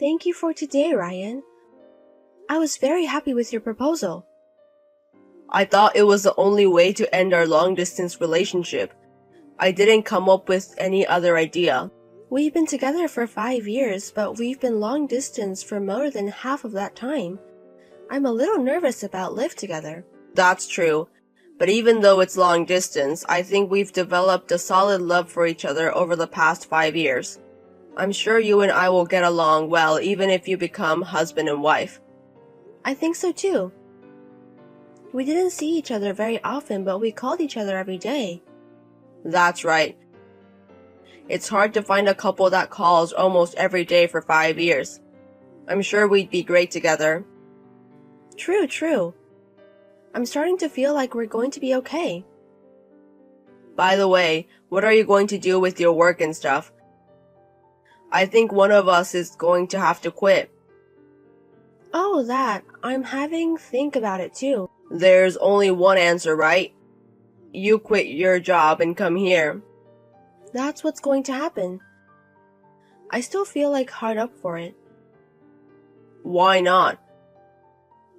Thank you for today, Ryan. I was very happy with your proposal. I thought it was the only way to end our long-distance relationship. I didn't come up with any other idea. We've been together for 5 years, but we've been long distance for more than half of that time. I'm a little nervous about live together. That's true. But even though it's long distance, I think we've developed a solid love for each other over the past 5 years. I'm sure you and I will get along well even if you become husband and wife. I think so too. We didn't see each other very often, but we called each other every day. That's right. It's hard to find a couple that calls almost every day for 5 years. I'm sure we'd be great together. True. I'm starting to feel like we're going to be okay. By the way, what are you going to do with your work and stuff? I think one of us is going to have to quit. Oh, that. I'm having think about it too. There's only one answer, right? You quit your job and come here. That's what's going to happen. I still feel like hard up for it. Why not?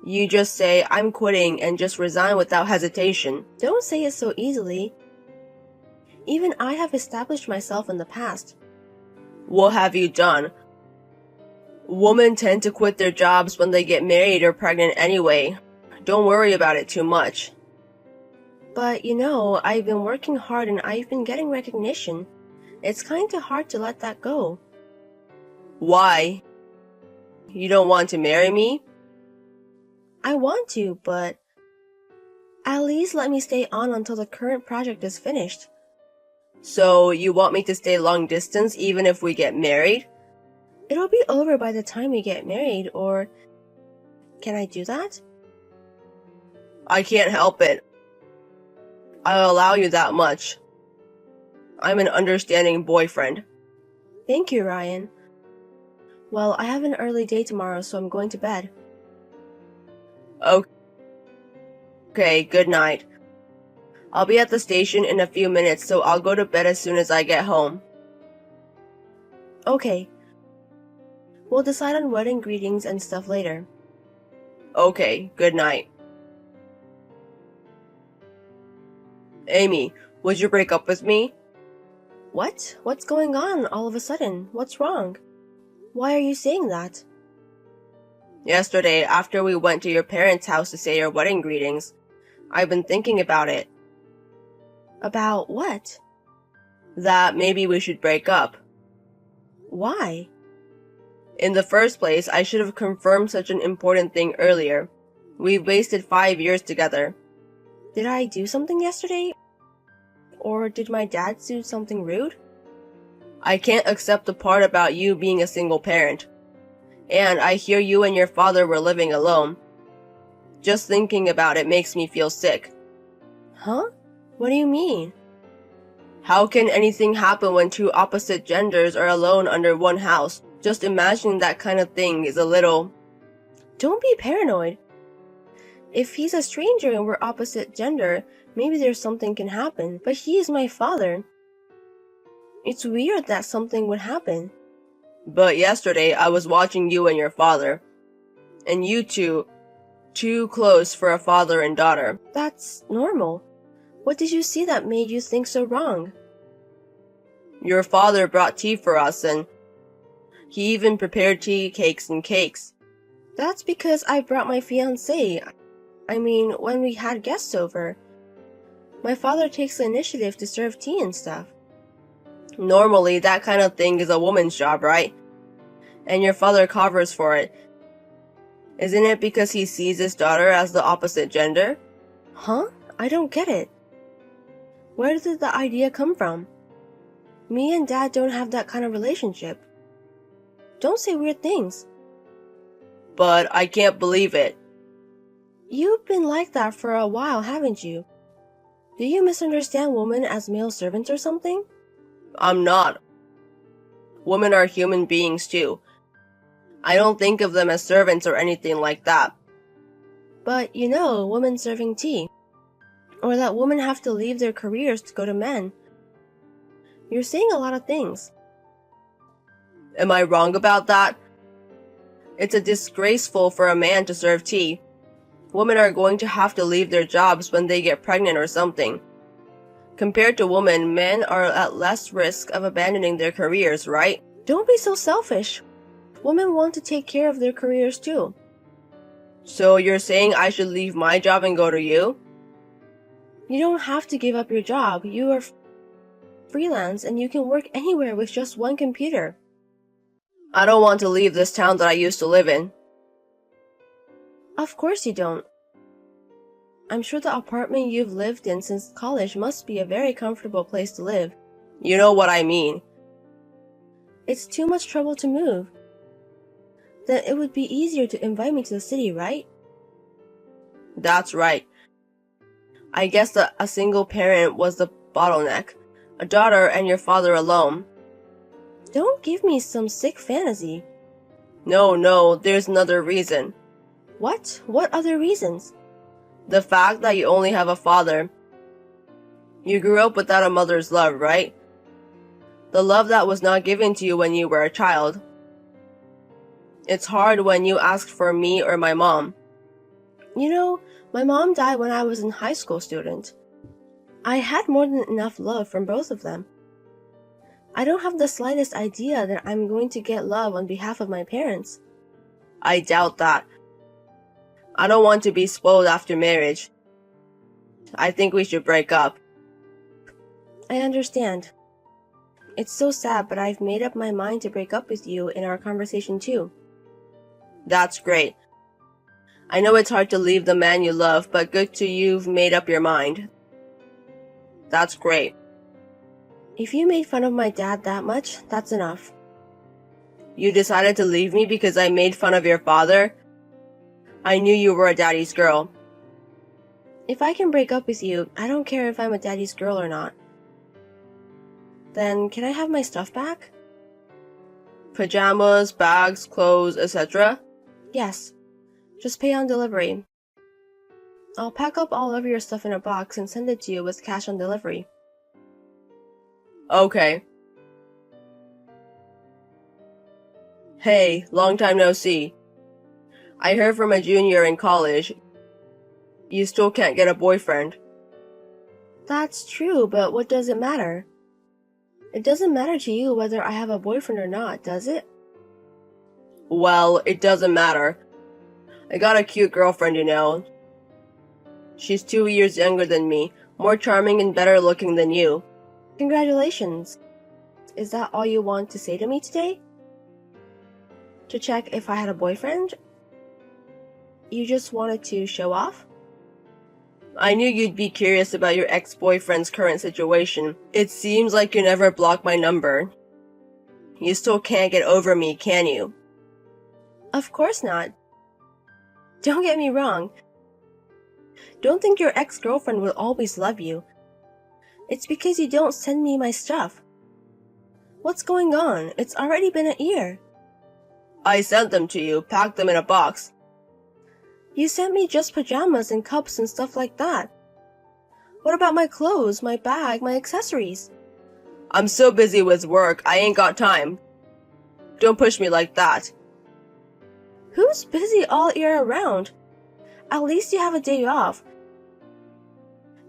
You just say, I'm quitting, and just resign without hesitation. Don't say it so easily. Even I have established myself in the past. What have you done? Women tend to quit their jobs when they get married or pregnant anyway. Don't worry about it too much. But I've been working hard and I've been getting recognition. It's kinda hard to let that go. Why? You don't want to marry me? I want to, but at least let me stay on until the current project is finished. So you want me to stay long distance even if we get married? It'll be over by the time we get married, or can I do that? I can't help it. I'll allow you that much. I'm an understanding boyfriend. Thank you, Ryan. Well, I have an early day tomorrow, so I'm going to bed. Okay, good night. I'll be at the station in a few minutes, so I'll go to bed as soon as I get home. Okay. We'll decide on wedding greetings and stuff later. Okay, good night. Amy, would you break up with me? What? What's going on all of a sudden? What's wrong? Why are you saying that? Yesterday, after we went to your parents' house to say your wedding greetings, I've been thinking about it. About what? That maybe we should break up. Why? In the first place, I should have confirmed such an important thing earlier. We've wasted 5 years together. Did I do something yesterday? Or did my dad do something rude? I can't accept the part about you being a single parent. And I hear you and your father were living alone. Just thinking about it makes me feel sick. Huh? What do you mean? How can anything happen when two opposite genders are alone under one house? Just imagining that kind of thing is a little... Don't be paranoid. If he's a stranger and we're opposite gender, maybe there's something can happen, but he is my father. It's weird that something would happen. But yesterday I was watching you and your father. And you two, too close for a father and daughter. That's normal. What did you see that made you think so wrong? Your father brought tea for us and he even prepared tea, cakes, and cakes. That's because I brought my fiancé. I mean, when we had guests over. My father takes the initiative to serve tea and stuff. Normally, that kind of thing is a woman's job, right? And your father covers for it. Isn't it because he sees his daughter as the opposite gender? Huh? I don't get it. Where did the idea come from? Me and Dad don't have that kind of relationship. Don't say weird things. But I can't believe it. You've been like that for a while, haven't you? Do you misunderstand women as male servants or something? I'm not. Women are human beings too. I don't think of them as servants or anything like that. But women serving tea. Or that women have to leave their careers to go to men. You're saying a lot of things. Am I wrong about that? It's a disgraceful for a man to serve tea. Women are going to have to leave their jobs when they get pregnant or something. Compared to women, men are at less risk of abandoning their careers, right? Don't be so selfish. Women want to take care of their careers too. So you're saying I should leave my job and go to you? You don't have to give up your job. You are freelance and you can work anywhere with just one computer. I don't want to leave this town that I used to live in. Of course you don't. I'm sure the apartment you've lived in since college must be a very comfortable place to live. You know what I mean. It's too much trouble to move. Then it would be easier to invite me to the city, right? That's right. I guess that a single parent was the bottleneck. A daughter and your father alone. Don't give me some sick fantasy. No, there's another reason. What? What other reasons? The fact that you only have a father. You grew up without a mother's love, right? The love that was not given to you when you were a child. It's hard when you ask for me or my mom. You know, my mom died when I was a high school student. I had more than enough love from both of them. I don't have the slightest idea that I'm going to get love on behalf of my parents. I doubt that. I don't want to be spoiled after marriage. I think we should break up. I understand. It's so sad, but I've made up my mind to break up with you in our conversation too. That's great. I know it's hard to leave the man you love, but good to you've made up your mind. That's great. If you made fun of my dad that much, that's enough. You decided to leave me because I made fun of your father? I knew you were a daddy's girl. If I can break up with you, I don't care if I'm a daddy's girl or not. Then, can I have my stuff back? Pajamas, bags, clothes, etc.? Yes. Just pay on delivery. I'll pack up all of your stuff in a box and send it to you with cash on delivery. Okay. Hey, long time no see. I heard from a junior in college. You still can't get a boyfriend. That's true, but what does it matter? It doesn't matter to you whether I have a boyfriend or not, does it? Well, it doesn't matter. I got a cute girlfriend, you know. She's 2 years younger than me, more charming and better looking than you. Congratulations. Is that all you want to say to me today? To check if I had a boyfriend? You just wanted to show off? I knew you'd be curious about your ex-boyfriend's current situation. It seems like you never blocked my number. You still can't get over me, can you? Of course not. Don't get me wrong. Don't think your ex-girlfriend will always love you. It's because you don't send me my stuff. What's going on? It's already been a year. I sent them to you, packed them in a box. You sent me just pajamas and cups and stuff like that. What about my clothes, my bag, my accessories? I'm so busy with work, I ain't got time. Don't push me like that. Who's busy all year around? At least you have a day off.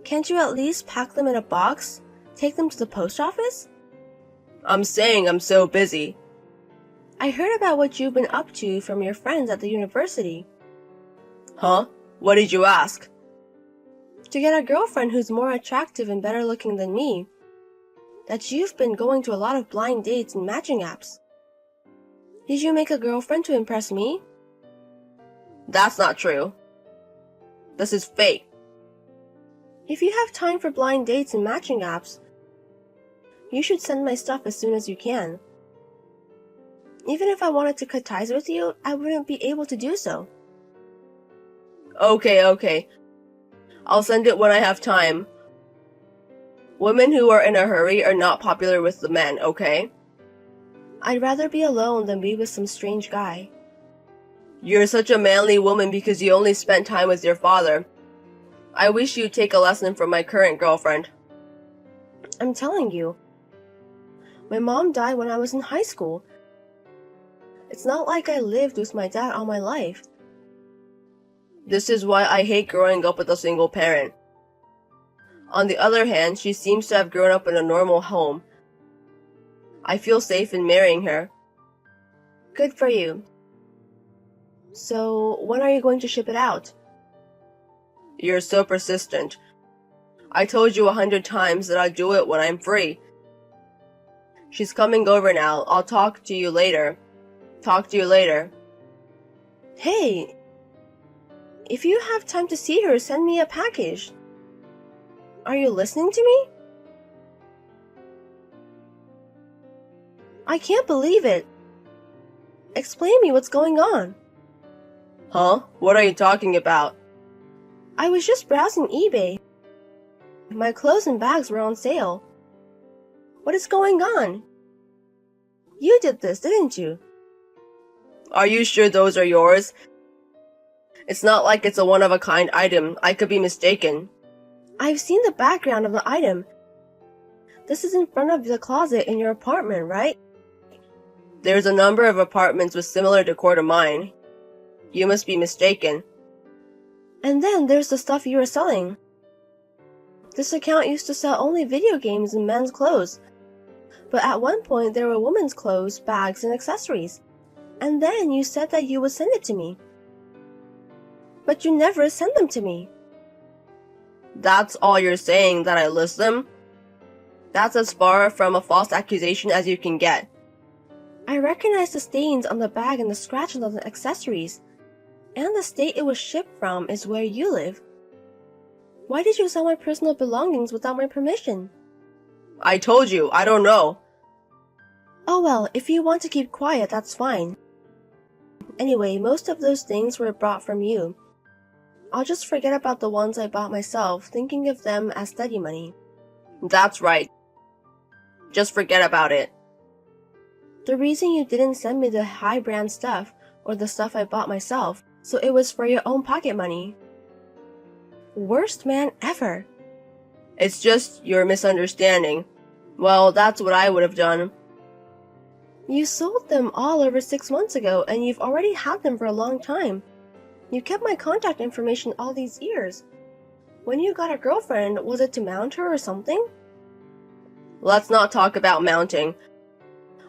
Can't you at least pack them in a box? Take them to the post office? I'm saying I'm so busy. I heard about what you've been up to from your friends at the university. Huh? What did you ask? To get a girlfriend who's more attractive and better looking than me. That you've been going to a lot of blind dates and matching apps. Did you make a girlfriend to impress me? That's not true. This is fake. If you have time for blind dates and matching apps, you should send my stuff as soon as you can. Even if I wanted to cut ties with you, I wouldn't be able to do so. Okay. I'll send it when I have time. Women who are in a hurry are not popular with the men, okay? I'd rather be alone than be with some strange guy. You're such a manly woman because you only spent time with your father. I wish you'd take a lesson from my current girlfriend. I'm telling you. My mom died when I was in high school. It's not like I lived with my dad all my life. This is why I hate growing up with a single parent. On the other hand, she seems to have grown up in a normal home. I feel safe in marrying her. Good for you. So, when are you going to ship it out? You're so persistent. I told you 100 times that I'd do it when I'm free. She's coming over now. I'll talk to you later. Talk to you later. Hey, if you have time to see her, send me a package. Are you listening to me? I can't believe it. Explain me what's going on. Huh? What are you talking about? I was just browsing eBay. My clothes and bags were on sale. What is going on? You did this, didn't you? Are you sure those are yours? It's not like it's a one-of-a-kind item. I could be mistaken. I've seen the background of the item. This is in front of the closet in your apartment, right? There's a number of apartments with similar decor to mine. You must be mistaken. And then there's the stuff you were selling. This account used to sell only video games and men's clothes. But at one point there were women's clothes, bags, and accessories. And then you said that you would send it to me. But you never sent them to me. That's all you're saying, that I list them? That's as far from a false accusation as you can get. I recognize the stains on the bag and the scratches on the accessories. And the state it was shipped from is where you live. Why did you sell my personal belongings without my permission? I told you, I don't know. Oh well, if you want to keep quiet, that's fine. Anyway, most of those things were bought from you. I'll just forget about the ones I bought myself, thinking of them as study money. That's right. Just forget about it. The reason you didn't send me the high brand stuff, or the stuff I bought myself, so it was for your own pocket money. Worst man ever. It's just your misunderstanding. Well, that's what I would have done. You sold them all over 6 months ago, and you've already had them for a long time. You kept my contact information all these years. When you got a girlfriend, was it to mount her or something? Let's not talk about mounting.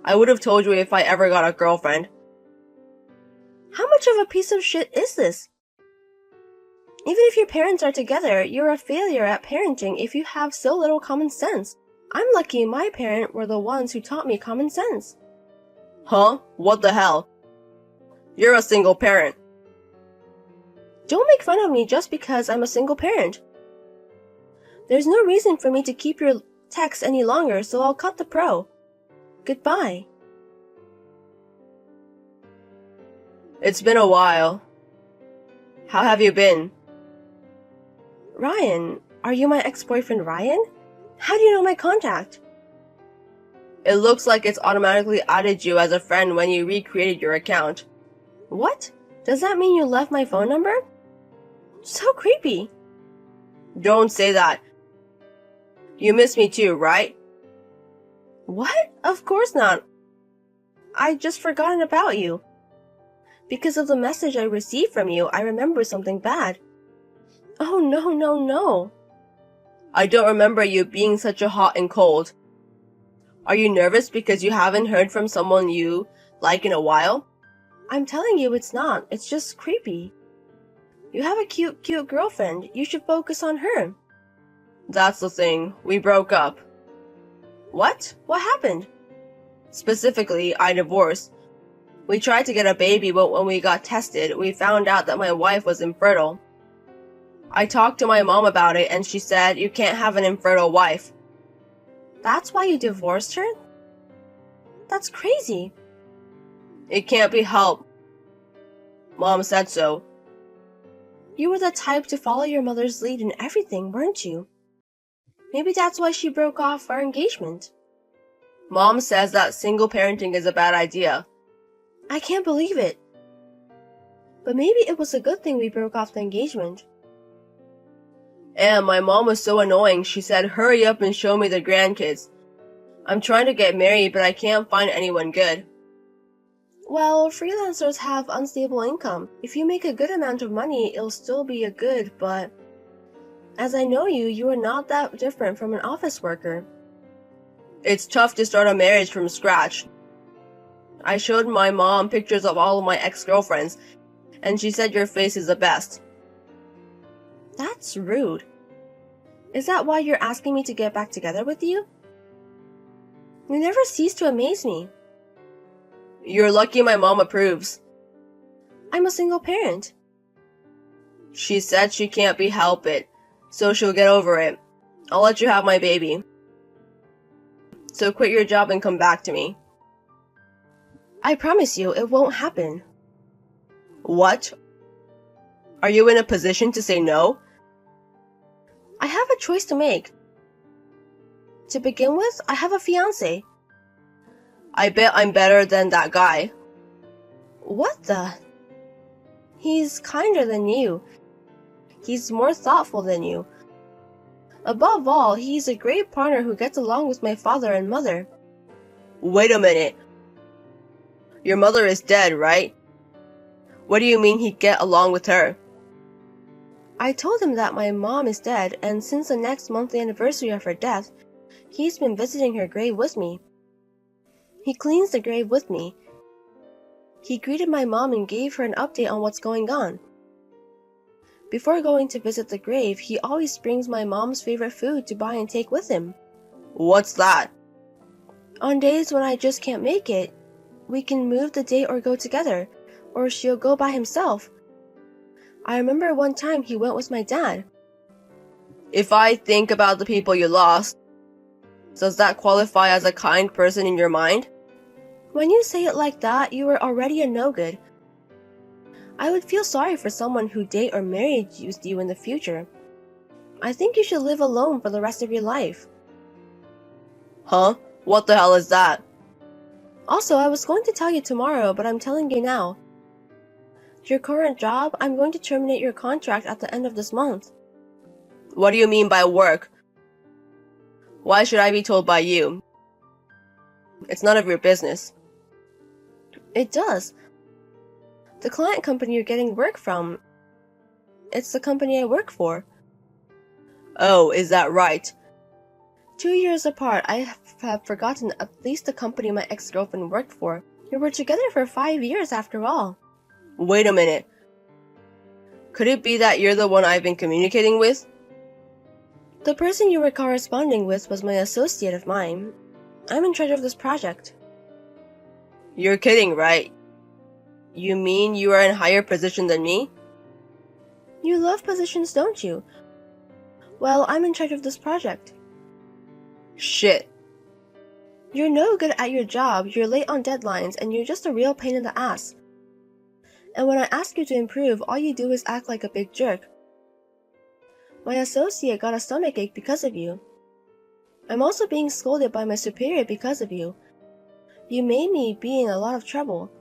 I would have told you if I ever got a girlfriend. How much of a piece of shit is this? Even if your parents are together, you're a failure at parenting if you have so little common sense. I'm lucky my parents were the ones who taught me common sense. Huh? What the hell? You're a single parent. Don't make fun of me just because I'm a single parent. There's no reason for me to keep your texts any longer, so I'll cut the pro. Goodbye. It's been a while. How have you been? Ryan, are you my ex-boyfriend Ryan? How do you know my contact? It looks like it's automatically added you as a friend when you recreated your account. What? Does that mean you left my phone number? So creepy. Don't say that. You miss me too, right? What? Of course not. I just forgotten about you. Because of the message I received from you, I remember something bad. Oh no, no, no. I don't remember you being such a hot and cold. Are you nervous because you haven't heard from someone you like in a while? I'm telling you it's not. It's just creepy. You have a cute girlfriend. You should focus on her. That's the thing. We broke up. What? What happened? Specifically, I divorced. We tried to get a baby, but when we got tested, we found out that my wife was infertile. I talked to my mom about it, and she said you can't have an infertile wife. That's why you divorced her? That's crazy. It can't be helped. Mom said so. You were the type to follow your mother's lead in everything, weren't you? Maybe that's why she broke off our engagement. Mom says that single parenting is a bad idea. I can't believe it. But maybe it was a good thing we broke off the engagement. And my mom was so annoying, she said hurry up and show me the grandkids. I'm trying to get married, but I can't find anyone good. Well, freelancers have unstable income. If you make a good amount of money, it'll still be a good, but as I know you, you are not that different from an office worker. It's tough to start a marriage from scratch. I showed my mom pictures of all of my ex-girlfriends, and she said your face is the best. That's rude. Is that why you're asking me to get back together with you? You never cease to amaze me. You're lucky my mom approves. I'm a single parent. She said she can't help it, so she'll get over it. I'll let you have my baby. So quit your job and come back to me. I promise you, it won't happen. What? Are you in a position to say no? I have a choice to make. To begin with, I have a fiancé. I bet I'm better than that guy. What the? He's kinder than you. He's more thoughtful than you. Above all, he's a great partner who gets along with my father and mother. Wait a minute. Your mother is dead, right? What do you mean he'd get along with her? I told him that my mom is dead, and since the next monthly anniversary of her death, he's been visiting her grave with me. He cleans the grave with me. He greeted my mom and gave her an update on what's going on. Before going to visit the grave, he always brings my mom's favorite food to buy and take with him. What's that? On days when I just can't make it, we can move the date or go together, or she'll go by himself. I remember one time he went with my dad. If I think about the people you lost, does that qualify as a kind person in your mind? When you say it like that, you are already a no-good. I would feel sorry for someone who date or married you in the future. I think you should live alone for the rest of your life. Huh? What the hell is that? Also, I was going to tell you tomorrow, but I'm telling you now. Your current job, I'm going to terminate your contract at the end of this month. What do you mean by work? Why should I be told by you? It's none of your business. It does. The client company you're getting work from, it's the company I work for. Oh, is that right? 2 years apart, I have forgotten at least the company my ex-girlfriend worked for. We were together for 5 years after all. Wait a minute. Could it be that you're the one I've been communicating with? The person you were corresponding with was my associate of mine. I'm in charge of this project. You're kidding, right? You mean you are in higher position than me? You love positions, don't you? Well, I'm in charge of this project. Shit. You're no good at your job, you're late on deadlines, and you're just a real pain in the ass. And when I ask you to improve, all you do is act like a big jerk. My associate got a stomachache because of you. I'm also being scolded by my superior because of you. You made me be in a lot of trouble.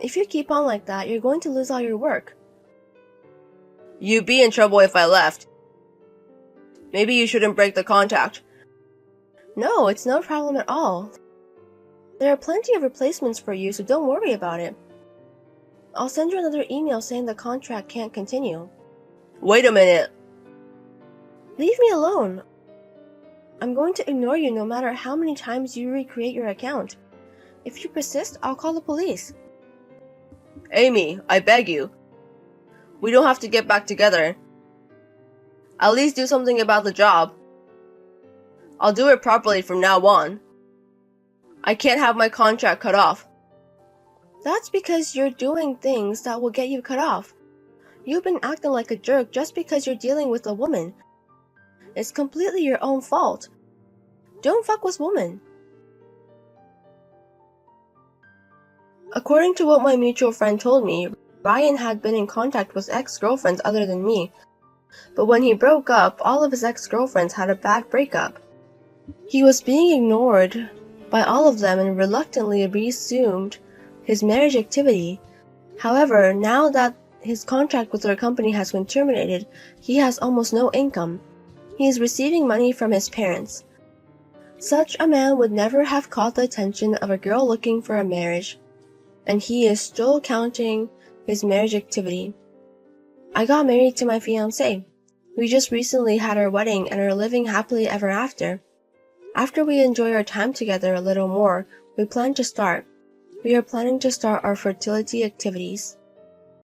If you keep on like that, you're going to lose all your work. You'd be in trouble if I left. Maybe you shouldn't break the contract. No, it's no problem at all. There are plenty of replacements for you, so don't worry about it. I'll send you another email saying the contract can't continue. Wait a minute. Leave me alone. I'm going to ignore you no matter how many times you recreate your account. If you persist, I'll call the police. Amy, I beg you. We don't have to get back together. At least do something about the job. I'll do it properly from now on. I can't have my contract cut off. That's because you're doing things that will get you cut off. You've been acting like a jerk just because you're dealing with a woman. It's completely your own fault. Don't fuck with women. According to what my mutual friend told me, Ryan had been in contact with ex-girlfriends other than me. But when he broke up, all of his ex-girlfriends had a bad breakup. He was being ignored by all of them and reluctantly resumed his marriage activity. However, now that his contract with their company has been terminated, he has almost no income. He is receiving money from his parents. Such a man would never have caught the attention of a girl looking for a marriage. and he is still counting his marriage activity. I got married to my fiancé. We just recently had our wedding and are living happily ever after. After we enjoy our time together a little more, we are planning to start our fertility activities.